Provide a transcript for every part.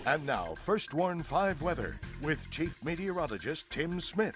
And now, First Warn 5 weather with Chief Meteorologist Tim Smith.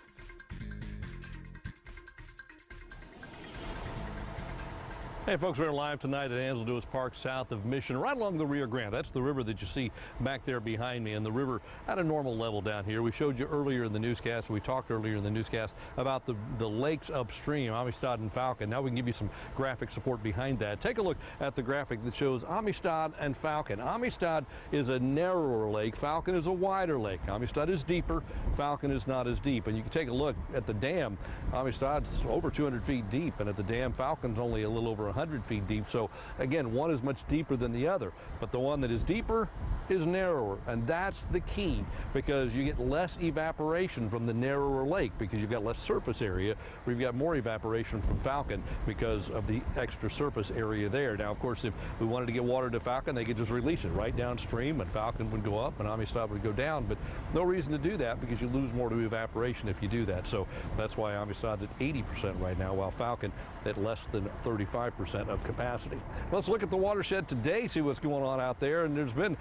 Hey folks, we're live tonight at Angelo Dewis Park south of Mission, right along the Rio Grande. That's the river that you see back there behind me, and the river at a normal level down here. We showed you earlier in the newscast, we talked earlier in the newscast about the lakes upstream, Amistad and Falcon. Now we can give you some graphic support behind that. Take a look at the graphic that shows Amistad and Falcon. Amistad is a narrower lake, Falcon is a wider lake. Amistad is deeper, Falcon is not as deep. And you can take a look at the dam. Amistad's over 200 feet deep, and at the dam, Falcon's only a little over 100 feet deep. So again, one is much deeper than the other, but the one that is deeper is narrower, and that's the key, because you get less evaporation from the narrower lake because you've got less surface area. We've got more evaporation from Falcon because of the extra surface area there. Now, of course, if we wanted to get water to Falcon, they could just release it right downstream, and Falcon would go up and Amistad would go down, but no reason to do that because you lose more to evaporation if you do that. So that's why Amistad's at 80% right now, while Falcon at less than 35% of capacity. Let's look at the watershed today, see what's going on out there, and there's been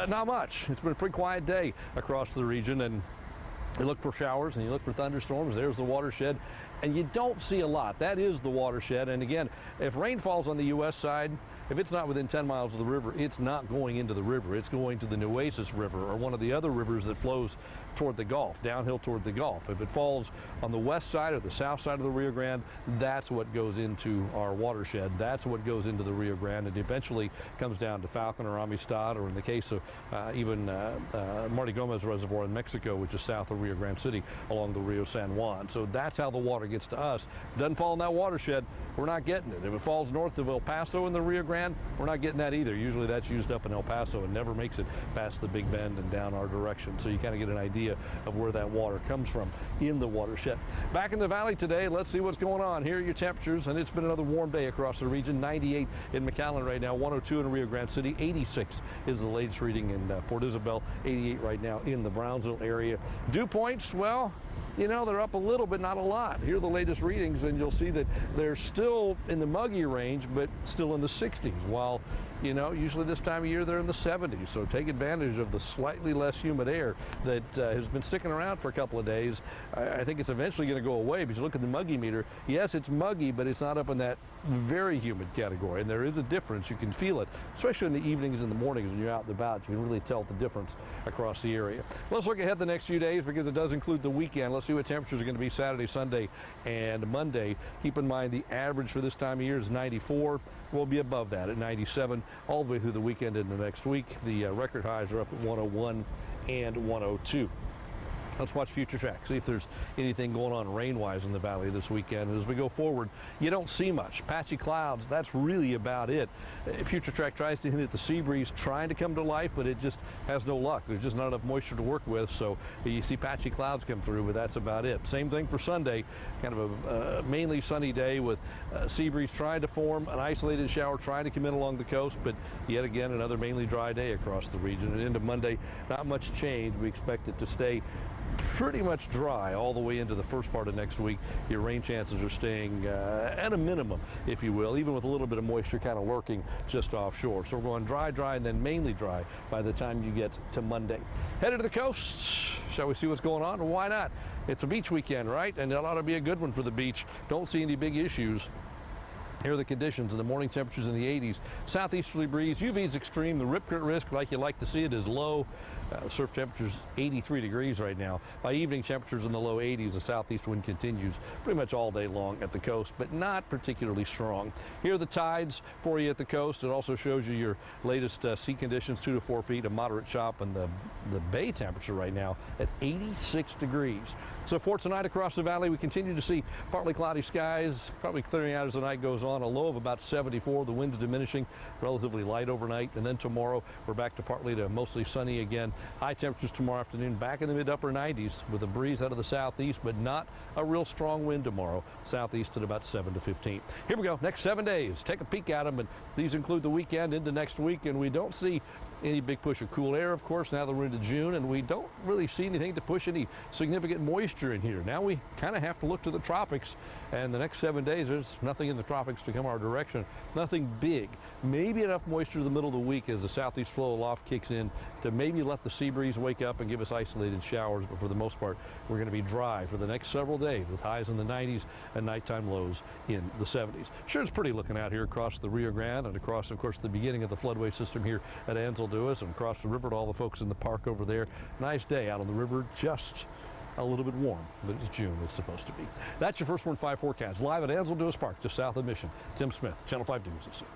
not much. It's been a pretty quiet day across the region, and you look for showers and you look for thunderstorms. There's the watershed, and you don't see a lot. That is the watershed. And again, if rain falls on the U.S. side, if it's not within 10 miles of the river, it's not going into the river. It's going to the Nueces River, or one of the other rivers that flows toward the Gulf, downhill toward the Gulf. If it falls on the west side or the south side of the Rio Grande, that's what goes into our watershed. That's what goes into the Rio Grande, and eventually comes down to Falcon or Amistad, or in the case of even Marty Gomez Reservoir in Mexico, which is south of Rio Grande City along the Rio San Juan. So that's how the water gets to us. If it doesn't fall in that watershed, we're not getting it. If it falls north of El Paso in the Rio Grande, we're not getting that either. Usually that's used up in El Paso and never makes it past the Big Bend and down our direction. So you kind of get an idea of where that water comes from in the watershed. Back in the valley today, let's see what's going on. Here are your temperatures, and it's been another warm day across the region. 98 in McAllen right now, 102 in Rio Grande City, 86 is the latest reading in Port Isabel, 88 right now in the Brownsville area. Dew points, well, you know, they're up a little, but not a lot. Here are the latest readings, and you'll see that they're still in the muggy range, but still in the 60s, while, you know, usually this time of year they're in the 70s. So take advantage of the slightly less humid air that has been sticking around for a couple of days. I think it's eventually going to go away, because you look at the muggy meter. Yes, it's muggy, but it's not up in that very humid category, and there is a difference. You can feel it, especially in the evenings and the mornings when you're out and about. You can really tell the difference across the area. Let's look ahead the next few days, because it does include the weekend. Let's see what temperatures are going to be Saturday, Sunday, and Monday. Keep in mind the average for this time of year is 94. We'll be above that at 97 all the way through the weekend into next week. The record highs are up at 101 and 102. Let's watch Future Track, see if there's anything going on rain-wise in the valley this weekend. And as we go forward, you don't see much. Patchy clouds, that's really about it. Future Track tries to hint at the sea breeze trying to come to life, but it just has no luck. There's just not enough moisture to work with, so you see patchy clouds come through, but that's about it. Same thing for Sunday, kind of a mainly sunny day with sea breeze trying to form, an isolated shower trying to come in along the coast, but yet again, another mainly dry day across the region. And into Monday, not much change. We expect it to stay pretty much dry all the way into the first part of next week. Your rain chances are staying at a minimum, if you will, even with a little bit of moisture kind of lurking just offshore. So we're going dry, and then mainly dry by the time you get to Monday. Headed to the coast. Shall we see what's going on? Why not? It's a beach weekend, right? And it ought to be a good one for the beach. Don't see any big issues. Here are the conditions. In the morning, temperatures in the 80s. Southeasterly breeze. UV is extreme. The rip current risk, like you like to see it, is low. Surf temperatures 83 degrees right now. By evening, temperatures in the low 80s. The southeast wind continues pretty much all day long at the coast, but not particularly strong. Here are the tides for you at the coast. It also shows you your latest sea conditions, 2 to 4 feet, a moderate chop, and the bay temperature right now at 86 degrees. So for tonight across the valley, we continue to see partly cloudy skies, probably clearing out as the night goes on. A low of about 74. The wind's diminishing, relatively light overnight, and then tomorrow we're back to partly to mostly sunny again. High temperatures tomorrow afternoon back in the mid-upper 90s with a breeze out of the southeast, but not a real strong wind tomorrow. Southeast at about 7 to 15. Here we go. Next 7 days. Take a peek at them, and these include the weekend into next week, and we don't see any big push of cool air, of course, now that we're into June, and we don't really see anything to push any significant moisture in here. Now we kind of have to look to the tropics, and the next 7 days, there's nothing in the tropics to come our direction. Nothing big. Maybe enough moisture in the middle of the week as the southeast flow aloft kicks in to maybe let the sea breeze wake up and give us isolated showers, but for the most part, we're going to be dry for the next several days with highs in the 90s and nighttime lows in the 70s. Sure, it's pretty looking out here across the Rio Grande and across, of course, the beginning of the floodway system here at Ansel Duas and across the river to all the folks in the park over there. Nice day out on the river, just a little bit warm, but it's June, it's supposed to be. That's your First Warn 5 forecast, live at Ansel Duas Park, just south of Mission. Tim Smith, Channel 5 News at 6.